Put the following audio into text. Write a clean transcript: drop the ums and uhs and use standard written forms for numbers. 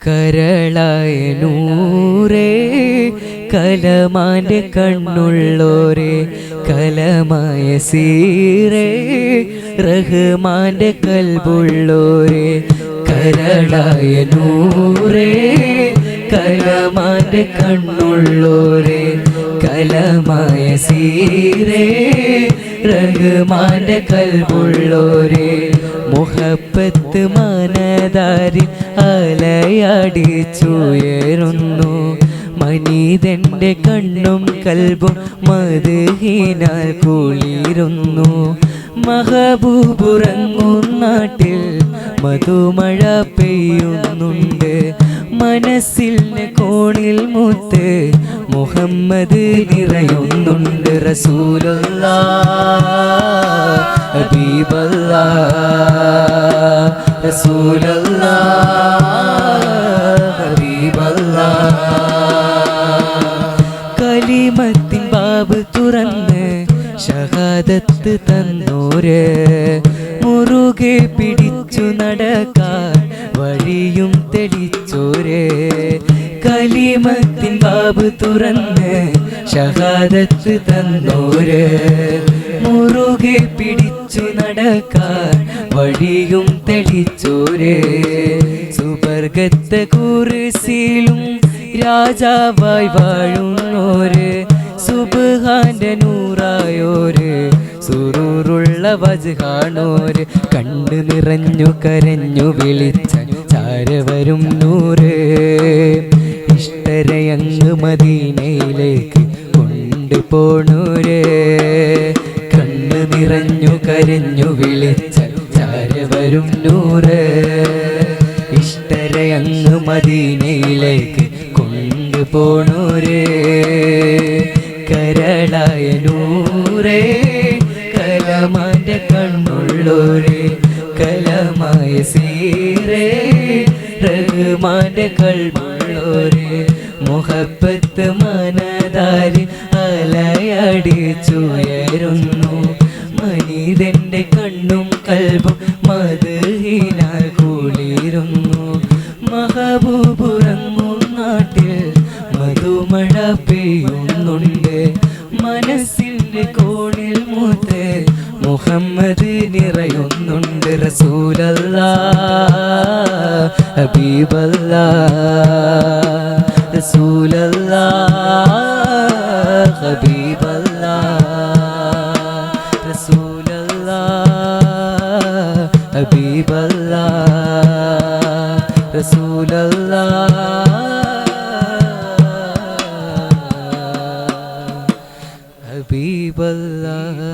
കരളായ നൂറേ കലമാന്റെ കണ്ണുള്ളോരേ കലമായ സീറേ റഹ്മാന്റെ കൽബുള്ളോരേ കരളായ നൂറേ കലമാന്റെ കണ്ണുള്ളോരേ കലമായ സീറേ റഹ്മാന്റെ കൽബുള്ളോരേ മുഹബത്ത് മനതാരിൽ അലയടിച്ചുയരുന്നു മനീതന്റെ കണ്ണും കൽബും മദ്ഹിനാൽ കുളിരുന്നു മഹബൂബുറങ്ങും നാട്ടിൽ മധുമഴ പെയ്യുന്നുണ്ട് മനസ്സിൽ കോണിൽ മുത്ത് മുഹമ്മദ് നിറയുന്നുണ്ട് റസൂലുള്ളാഹ് ഹബീബല്ലാഹ് റസൂലുള്ളാഹ് ഹബീബല്ലാഹ് കലിമത്തിൻ ബാബ് തുറന്ന് ഷഹാദത്ത് തന്നോര് മുറുകെ പിടിച്ചു നടക്കാൻ വഴിയും തെളിച്ചോര് കലിമത്തിൻ ബാബ് തുറന്ന് ഷഹാദത്ത് തന്നോര് മുറുകെ പിടിച്ചു നടക്കാൻ വഴിയും തെളിച്ചോര് സുബർഗത്തെ കുർസിയിലും രാജാവായി വാഴുന്നോര് സുബ്ഹാന്റെ നൂറായോര് സുറൂറുള്ള വജ്ഹാണോര് കണ്ണു നിറഞ്ഞു കരഞ്ഞു വിളിച്ച ചാരവരും നൂറ് ഇഷ്ടരയങ്ങ് മദീനയിലേക്ക് കൊണ്ടുപോണൂര് കണ്ണു നിറഞ്ഞു കരഞ്ഞു വിളിച്ച ചാരവരും നൂറ് ഇഷ്ടരയങ്ങ് മദീനയിലേക്ക് കൊണ്ടുപോണൂര് കരളായ നൂറേ കലമാന്റെ കണ്ണുള്ളോരേ കലമായ സീറേ റഹ്മാന്റെ കൽബുള്ളോരേ മുഹബത്ത് മനതാരിൽ അലയടിച്ചുയരുന്നു മനീതന്റെ കണ്ണും കൽബും മദ്ഹിനാൽ കുളിരുന്നു മഹബൂബുറങ്ങും നാട്ടിൽ മധുമഴ പെയ്യുന്നുണ്ട് മനസ്സിന്റെ കോണിൽ മുത്ത് മുഹമ്മദ് നിറയുന്നുണ്ട് റസൂലല്ലാഹ് ഹബീബല്ലാഹ് റസൂലല്ലാഹ് ഹബീബല്ലാഹ് റസൂലല്ലാഹ് ഹബീബല്ലാഹ് റസൂലല്ലാഹ് ഹബീബല്ലാഹ്